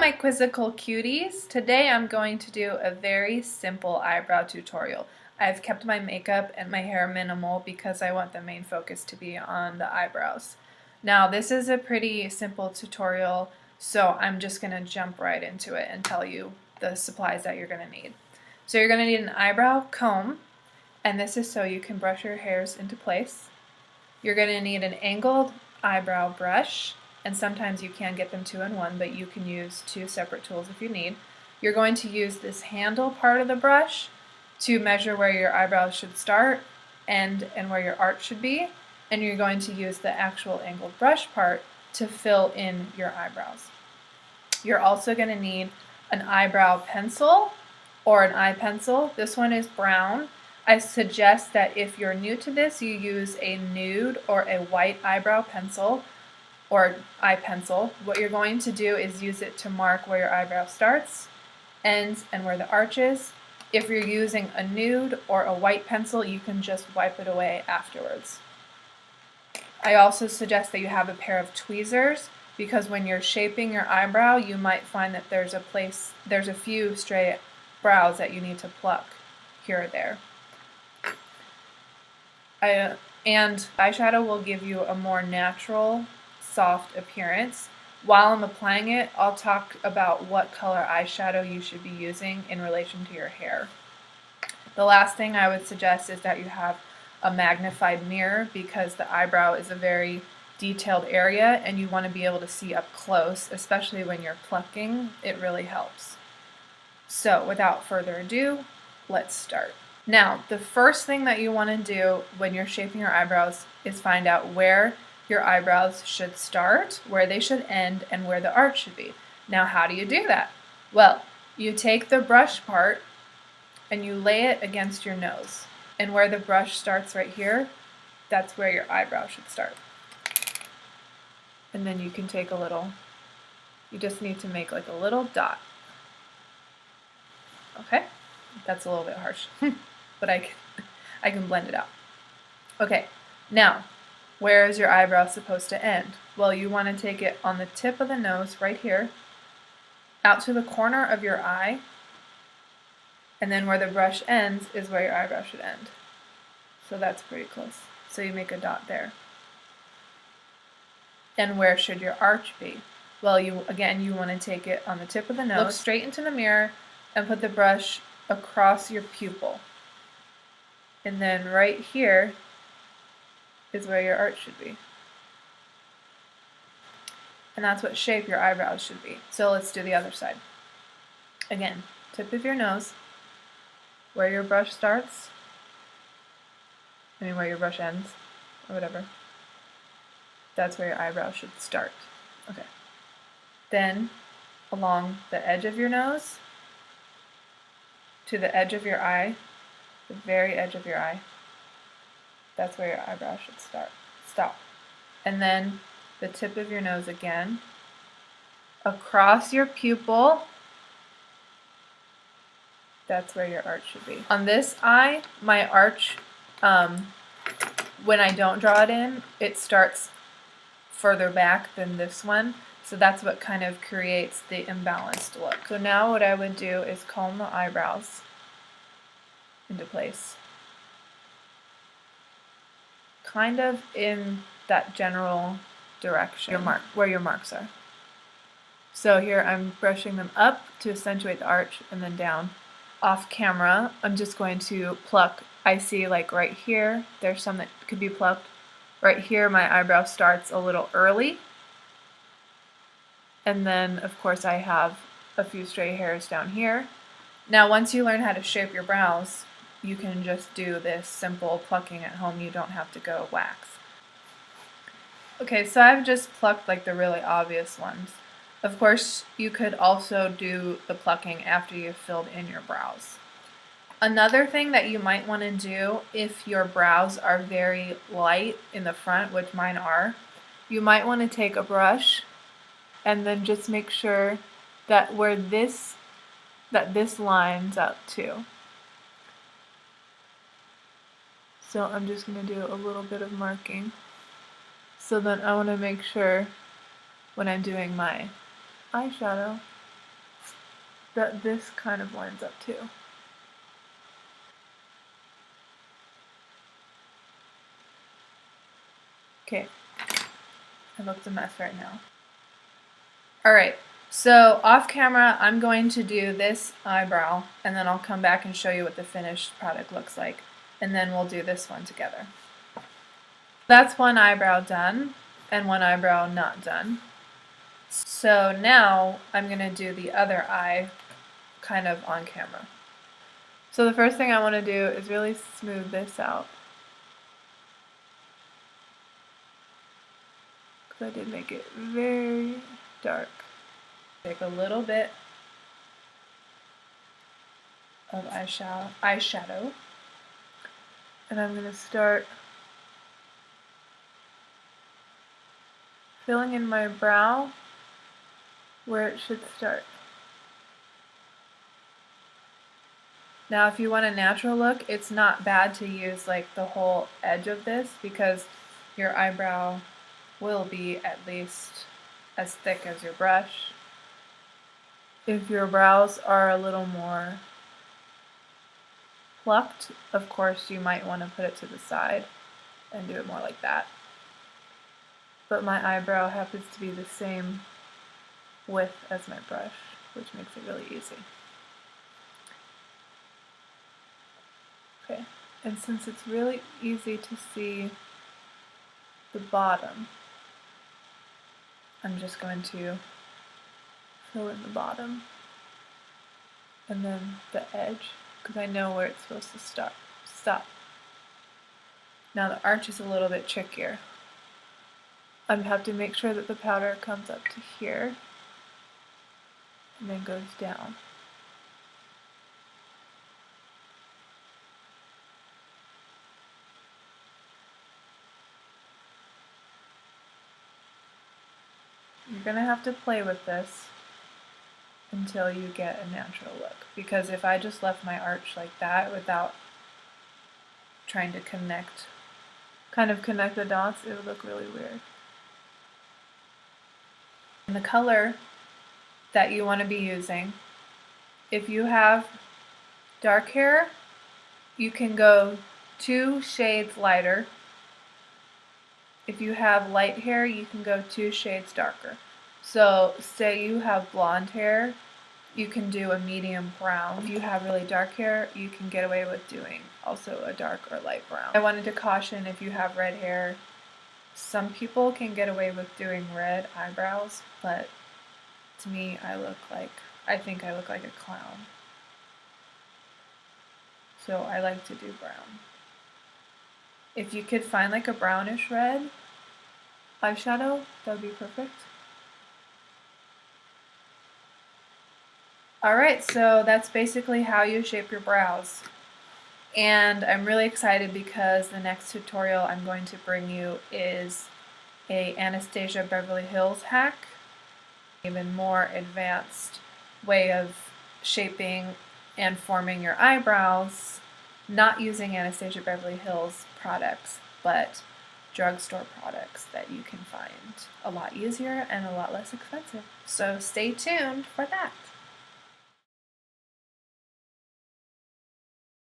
my quizzical cuties. Today I'm going to do a very simple eyebrow tutorial. I've kept my makeup and my hair minimal because I want the main focus to be on the eyebrows. Now this is a pretty simple tutorial, so I'm just going to jump right into it and tell you the supplies that you're going to need. So you're going to need an eyebrow comb, and this is so you can brush your hairs into place. You're going to need an angled eyebrow brush, and sometimes you can get them 2 in 1, but you can use 2 separate tools if you need. You're going to use this handle part of the brush to measure where your eyebrows should start and where your arch should be, and you're going to use the actual angled brush part to fill in your eyebrows. You're also going to need an eyebrow pencil or an eye pencil. This one is brown. I suggest that if you're new to this, you use a nude or a white eyebrow pencil or eye pencil. What you're going to do is use it to mark where your eyebrow starts, ends, and where the arch is. If you're using a nude or a white pencil, you can just wipe it away afterwards. I also suggest that you have a pair of tweezers, because when you're shaping your eyebrow, you might find that there's a few stray brows that you need to pluck here or there. And eyeshadow will give you a more natural, soft appearance. While I'm applying it, I'll talk about what color eyeshadow you should be using in relation to your hair. The last thing I would suggest is that you have a magnified mirror, because the eyebrow is a very detailed area and you want to be able to see up close, especially when you're plucking. It really helps. So without further ado, let's start. Now, the first thing that you want to do when you're shaping your eyebrows is find out where your eyebrows should start, where they should end, and where the arch should be. Now, how do you do that? Well, you take the brush part and you lay it against your nose. And where the brush starts right here, that's where your eyebrow should start. And then you can take you just need to make like a little dot. Okay? That's a little bit harsh, but I can blend it out. Okay, now, where is your eyebrow supposed to end? Well, you want to take it on the tip of the nose right here, out to the corner of your eye, and then where the brush ends is where your eyebrow should end. So that's pretty close. So you make a dot there. And where should your arch be? Well, you want to take it on the tip of the nose, look straight into the mirror, and put the brush across your pupil. And then right here is where your arch should be. And that's what shape your eyebrows should be. So let's do the other side. Again, tip of your nose, where your brush starts, where your brush ends, or whatever. That's where your eyebrow should start. Okay. Then, along the edge of your nose, to the edge of your eye, the very edge of your eye, that's where your eyebrow should stop. And then the tip of your nose again, across your pupil, that's where your arch should be. On this eye, my arch, when I don't draw it in, it starts further back than this one. So that's what kind of creates the imbalanced look. So now what I would do is comb the eyebrows into place. Kind of in that general direction, where your marks are. So here I'm brushing them up to accentuate the arch, and then down. Off camera, I'm just going to pluck. I see like right here, there's some that could be plucked. Right here, my eyebrow starts a little early. And then, of course, I have a few stray hairs down here. Now, once you learn how to shape your brows, you can just do this simple plucking at home. You don't have to go wax. Okay, so I've just plucked like the really obvious ones. Of course, you could also do the plucking after you've filled in your brows. Another thing that you might want to do if your brows are very light in the front, which mine are, you might want to take a brush and then just make sure that this lines up too. So I'm just going to do a little bit of marking. So then I want to make sure when I'm doing my eyeshadow that this kind of lines up too. Okay, I look a mess right now. Alright, so off camera I'm going to do this eyebrow and then I'll come back and show you what the finished product looks like, and then we'll do this one together. That's one eyebrow done and one eyebrow not done. So now I'm going to do the other eye kind of on camera. So the first thing I want to do is really smooth this out, because I did make it very dark. Take a little bit of eyeshadow, and I'm going to start filling in my brow where it should start. Now if you want a natural look, it's not bad to use like the whole edge of this, because your eyebrow will be at least as thick as your brush. If your brows are a little more plucked, of course you might want to put it to the side and do it more like that. But my eyebrow happens to be the same width as my brush, which makes it really easy. Okay, and since it's really easy to see the bottom, I'm just going to fill in the bottom and then the edge, because I know where it's supposed to stop. Now the arch is a little bit trickier. I have to make sure that the powder comes up to here and then goes down. You're going to have to play with this until you get a natural look, because if I just left my arch like that without trying to connect the dots, it would look really weird. And the color that you want to be using, if you have dark hair, you can go 2 shades lighter. If you have light hair, you can go 2 shades darker. So say you have blonde hair, you can do a medium brown. If you have really dark hair, you can get away with doing also a dark or light brown. I wanted to caution, if you have red hair, some people can get away with doing red eyebrows, but to me I think I look like a clown. So I like to do brown. If you could find like a brownish red eyeshadow, that would be perfect. Alright, so that's basically how you shape your brows. And I'm really excited because the next tutorial I'm going to bring you is a Anastasia Beverly Hills hack. Even more advanced way of shaping and forming your eyebrows, not using Anastasia Beverly Hills products, but drugstore products that you can find a lot easier and a lot less expensive. So stay tuned for that.